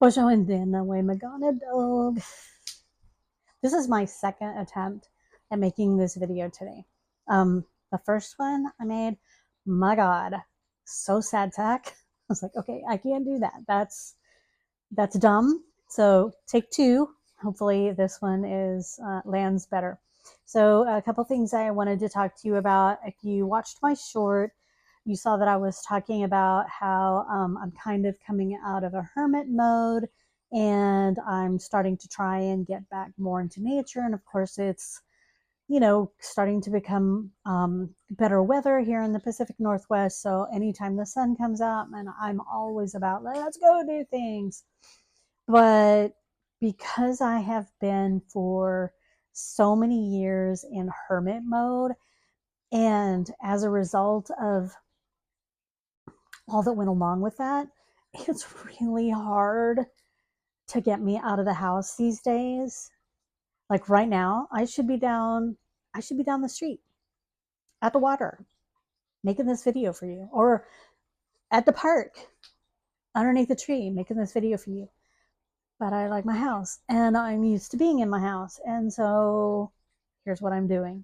Indinawemagaanadoog. This is my second attempt at making this video today. The first one I made, my God, so sad sack. I was like, okay, I can't do that. That's dumb. So take two. Hopefully this one is lands better. So a couple things I wanted to talk to you about. If you watched my short, you saw that I was talking about how I'm kind of coming out of a hermit mode and I'm starting to try and get back more into nature. And of course, it's, starting to become better weather here in the Pacific Northwest. So anytime the sun comes out, and I'm always about, let's go do things. But because I have been for so many years in hermit mode, and as a result of all that went along with that, it's really hard to get me out of the house these days. Like right now, I should be down the street at the water making this video for you, or at the park underneath the tree making this video for you. But I like my house and I'm used to being in my house. And so here's what I'm doing.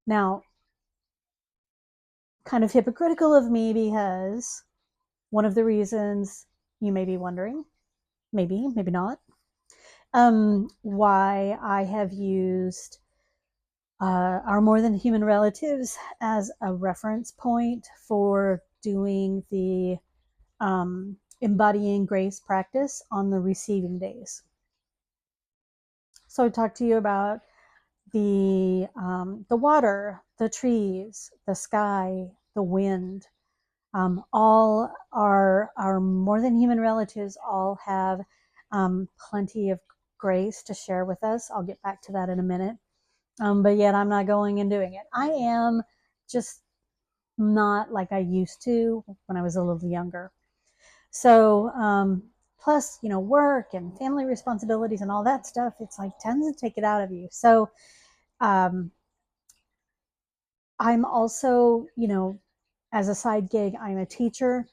Now, kind of hypocritical of me, because one of the reasons you may be wondering, maybe not, why I have used our more than human relatives as a reference point for doing the embodying grace practice on the receiving days. So I talked to you about the water, the trees, the sky, the wind. All our more than human relatives all have plenty of grace to share with us. I'll get back to that in a minute. But yet I'm not going and doing it. I am just not like I used to when I was a little younger. So plus, work and family responsibilities and all that stuff, it's like tends to take it out of you. So I'm also, as a side gig, I'm a teacher.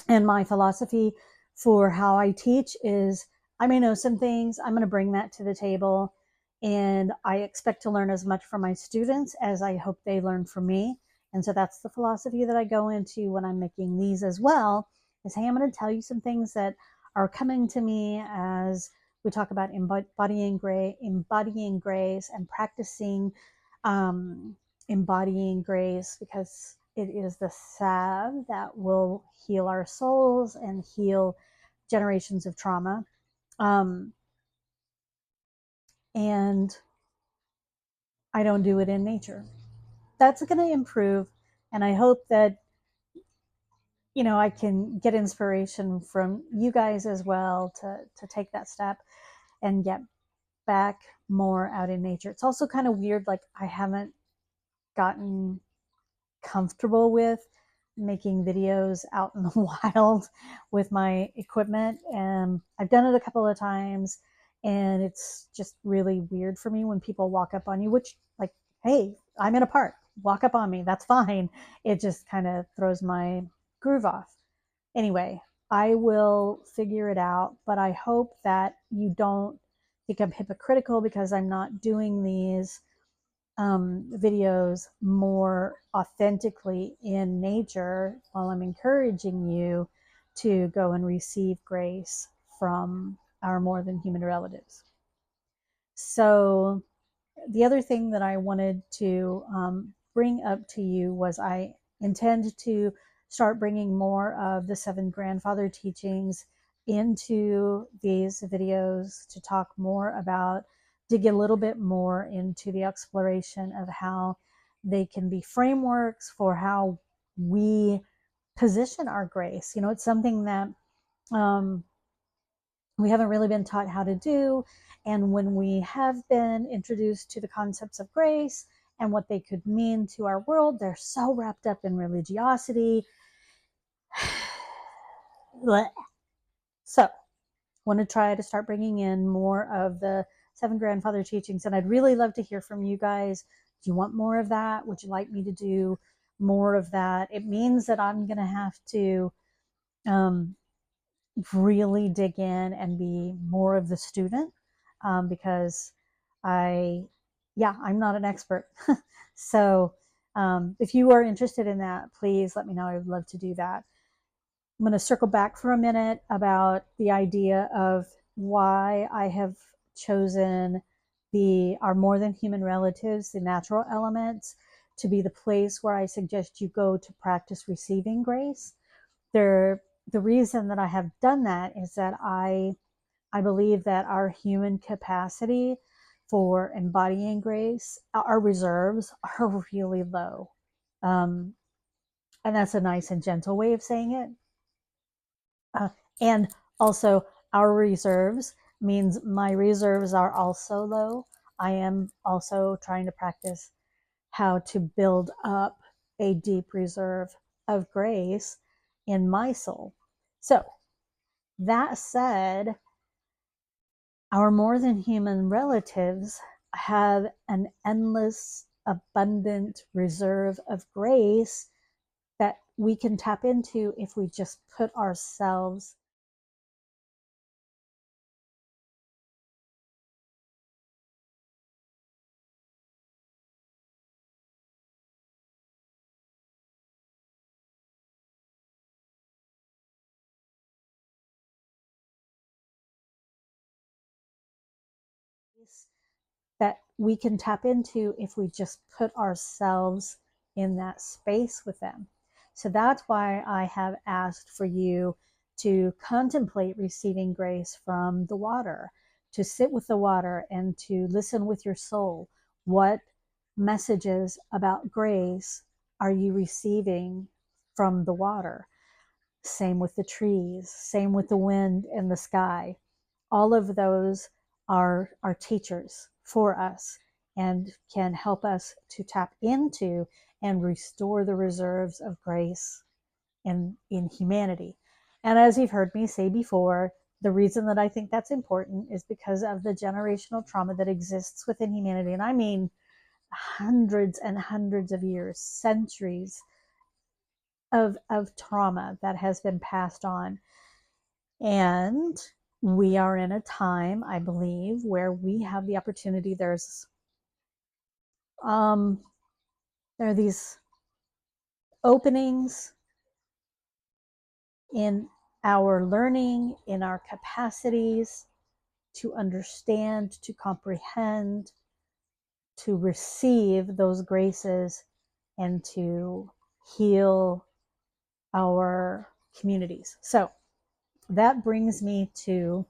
And my philosophy for how I teach is I may know some things, I'm going to bring that to the table. And I expect to learn as much from my students as I hope they learn from me. And so that's the philosophy that I go into when I'm making these as well, is, hey, I'm going to tell you some things that are coming to me as we talk about embodying grace and practicing embodying grace, because it is the salve that will heal our souls and heal generations of trauma. And I don't do it in nature. That's going to improve. And I hope that, I can get inspiration from you guys as well to take that step and get back more out in nature. It's also kind of weird. Like, I haven't gotten comfortable with making videos out in the wild with my equipment. And I've done it a couple of times, and it's just really weird for me when people walk up on you, which, like, hey, I'm in a park, walk up on me, that's fine. It just kind of throws my groove off. Anyway, I will figure it out, but I hope that you don't think I'm hypocritical because I'm not doing these videos more authentically in nature, while I'm encouraging you to go and receive grace from our more than human relatives. So the other thing that I wanted to bring up to you was I intend to start bringing more of the seven grandfather teachings into these videos to talk more about, dig a little bit more into the exploration of how they can be frameworks for how we position our grace. It's something that we haven't really been taught how to do. And when we have been introduced to the concepts of grace and what they could mean to our world, they're so wrapped up in religiosity. So I want to try to start bringing in more of the seven grandfather teachings. And I'd really love to hear from you guys. Do you want more of that? Would you like me to do more of that? It means that I'm going to have to really dig in and be more of the student, because I'm not an expert. So if you are interested in that, please let me know. I would love to do that. I'm going to circle back for a minute about the idea of why I have chosen our more than human relatives, the natural elements, to be the place where I suggest you go to practice receiving grace. The reason that I have done that is that I believe that our human capacity for embodying grace, our reserves, are really low. Um, and that's a nice and gentle way of saying it. And also, our reserves means my reserves are also low. I am also trying to practice how to build up a deep reserve of grace in my soul. So, that said, our more than human relatives have an endless, abundant reserve of grace that we can tap into if we just put ourselves that we can tap into if we just put ourselves in that space with them. So that's why I have asked for you to contemplate receiving grace from the water, to sit with the water and to listen with your soul. What messages about grace are you receiving from the water? Same with the trees, same with the wind and the sky. All of those are teachers for us and can help us to tap into and restore the reserves of grace in humanity. And as you've heard me say before, the reason that I think that's important is because of the generational trauma that exists within humanity. And I mean hundreds and hundreds of years, centuries of trauma that has been passed on. And we are in a time, I believe, where we have the opportunity. Um, there are these openings in our learning, in our capacities to understand, to comprehend, to receive those graces, and to heal our communities. So that brings me to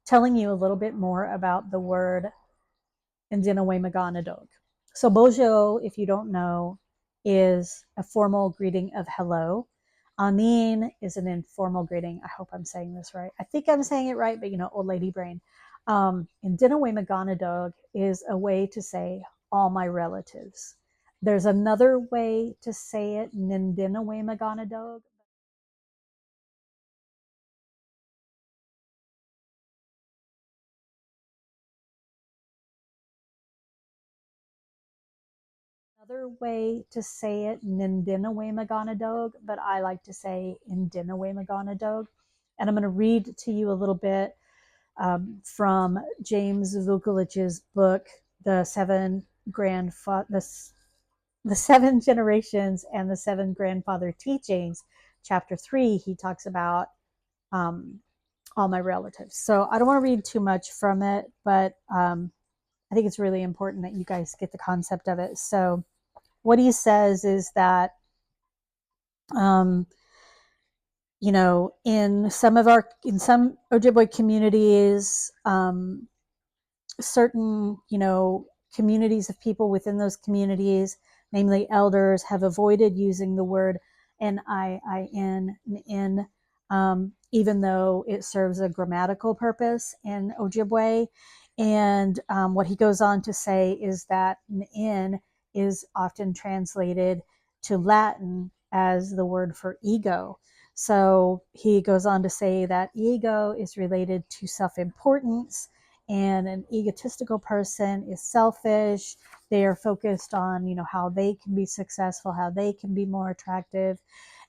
telling you a little bit more about the word Indinawemagaanadoog. So Bojo, if you don't know, is a formal greeting of hello. Anin is an informal greeting. I hope I'm saying this right. I think I'm saying it right, but old lady brain. Indinawemagaanadoog is a way to say all my relatives. There's another way to say it, Nindinawemagaanadoog. Another way to say it, Nindinawemagaanadoog, but I like to say Indinawemagaanadoog. And I'm going to read to you a little bit from James Vukalich's book, the Seven Generations and the Seven Grandfather Teachings, Chapter 3. He talks about all my relatives. So I don't want to read too much from it, but I think it's really important that you guys get the concept of it. So what he says is that, um, in some Ojibwe communities, certain, communities of people within those communities, namely elders, have avoided using the word N-I-I-N, even though it serves a grammatical purpose in Ojibwe. And what he goes on to say is that N is often translated to Latin as the word for ego. So he goes on to say that ego is related to self-importance, and an egotistical person is selfish. They are focused on, how they can be successful, how they can be more attractive,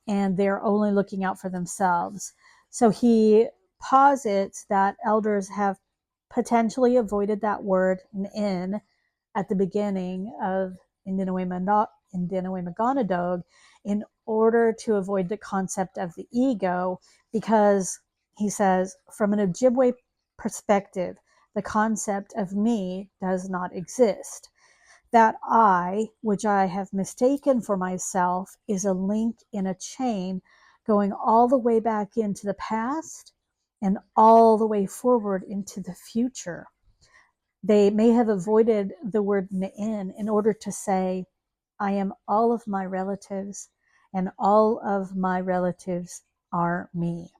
and they're only looking out for themselves. So he posits that elders have potentially avoided that word in at the beginning of Indinawemagaanadoog in order to avoid the concept of the ego, because he says, from an Ojibwe perspective, the concept of me does not exist. That I, which I have mistaken for myself, is a link in a chain going all the way back into the past and all the way forward into the future. They may have avoided the word Ne'in in order to say, I am all of my relatives, and all of my relatives are me.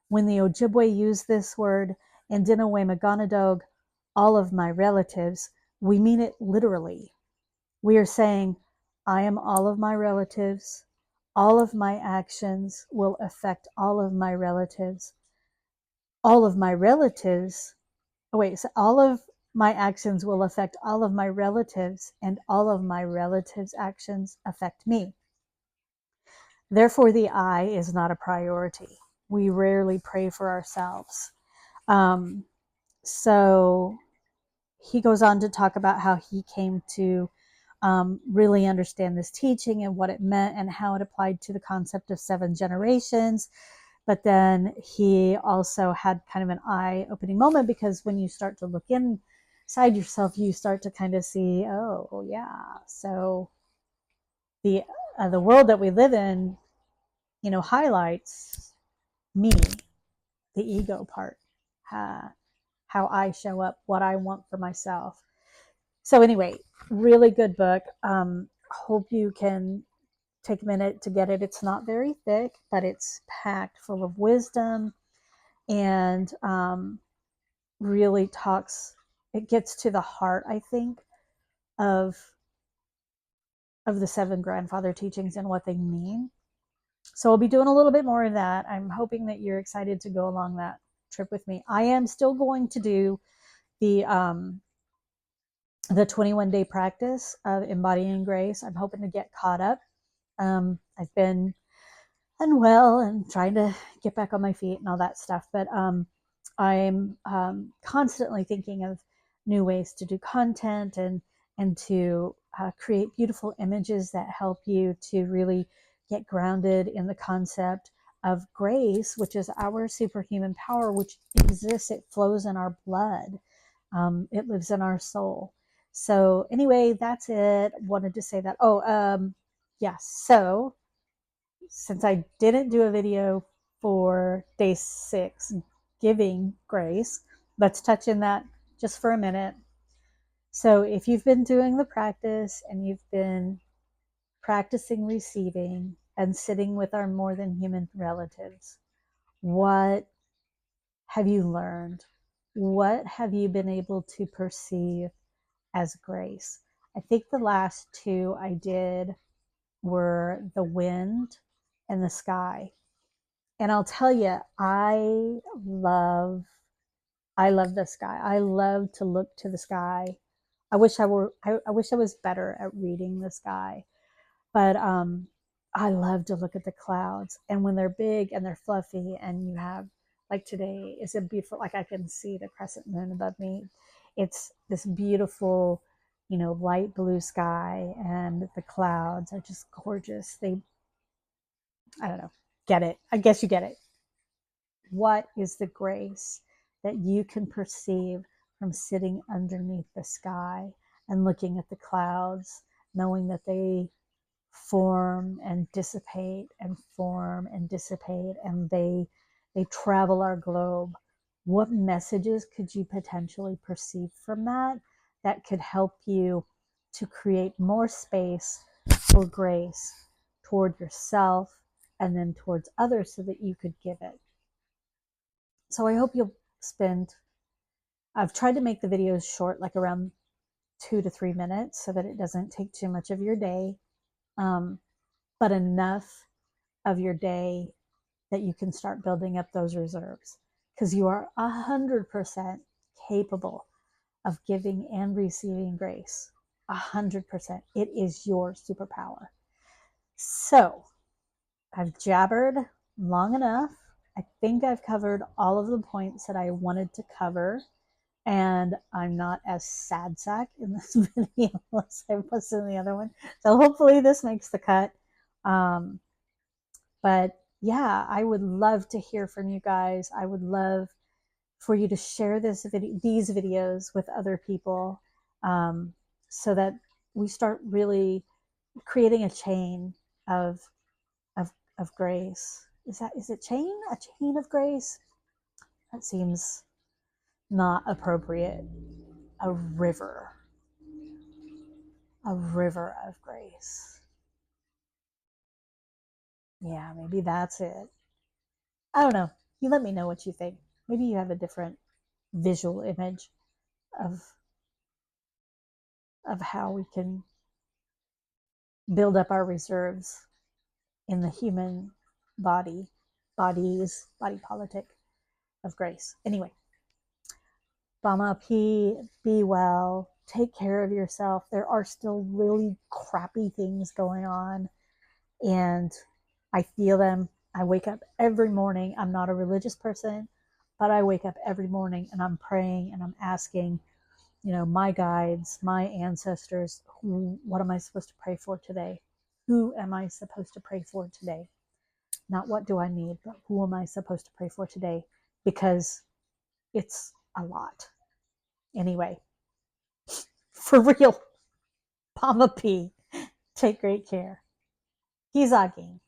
When the Ojibwe use this word, Indinawemagaanadoog, all of my relatives, we mean it literally. We are saying, I am all of my relatives. All of my actions will affect all of my relatives. All of my relatives, so all of my actions will affect all of my relatives, and all of my relatives' actions affect me. Therefore, the I is not a priority. We rarely pray for ourselves. So he goes on to talk about how he came to really understand this teaching and what it meant and how it applied to the concept of 7 generations. But then he also had kind of an eye-opening moment, because when you start to look inside yourself, you start to kind of see, oh yeah, so the world that we live in, highlights me, the ego part, how I show up, what I want for myself. So anyway, really good book. Hope you can take a minute to get it. It's not very thick, but it's packed full of wisdom, and really it gets to the heart, I think, of the 7 grandfather teachings and what they mean. So I'll be doing a little bit more of that. I'm hoping that you're excited to go along that trip with me. I am still going to do the 21-day practice of embodying grace. I'm hoping to get caught up. I've been unwell and trying to get back on my feet and all that stuff, but I'm constantly thinking of new ways to do content and to create beautiful images that help you to really get grounded in the concept of grace, which is our superhuman power, which exists. It flows in our blood. It lives in our soul. So anyway, that's it. Wanted to say that. Yes. So since I didn't do a video for day 6, giving grace, let's touch in that just for a minute. So if you've been doing the practice and you've been practicing receiving and sitting with our more than human relatives, what have you learned? What have you been able to perceive as grace? I think the last 2 I did were the wind and the sky. And I'll tell you, I love the sky. I love to look to the sky. I wish I was better at reading the sky, but I love to look at the clouds. And when they're big and they're fluffy, and you have, like today is a beautiful, like I can see the crescent moon above me. It's this beautiful, light blue sky, and the clouds are just gorgeous. I don't know, get it? I guess you get it. What is the grace that you can perceive from sitting underneath the sky and looking at the clouds, knowing that they form and dissipate and form and dissipate, and they travel our globe? What messages could you potentially perceive from that could help you to create more space for grace toward yourself and then towards others, so that you could give it? So I hope you'll I've tried to make the videos short, like around 2 to 3 minutes, so that it doesn't take too much of your day, but enough of your day that you can start building up those reserves, because you are 100% capable of giving and receiving grace. 100%. It is your superpower. So I've jabbered long enough. I think I've covered all of the points that I wanted to cover, and I'm not as sad sack in this video as I was in the other one. So hopefully this makes the cut. But yeah, I would love to hear from you guys. I would love for you to share these videos with other people, so that we start really creating a chain of of of grace. Is it chain? A chain of grace? That seems not appropriate. A river. A river of grace. Yeah, maybe that's it. I don't know. You let me know what you think. Maybe you have a different visual image of how we can build up our reserves in the human body, body politic of grace. Anyway, Bama P, be well, take care of yourself. There are still really crappy things going on, and I feel them. I wake up every morning. I'm not a religious person, but I wake up every morning and I'm praying and I'm asking, my guides, my ancestors, what am I supposed to pray for today? Who am I supposed to pray for today? Not what do I need, but who am I supposed to pray for today? Because it's a lot. Anyway, for real, Mama P, take great care. He's Aging.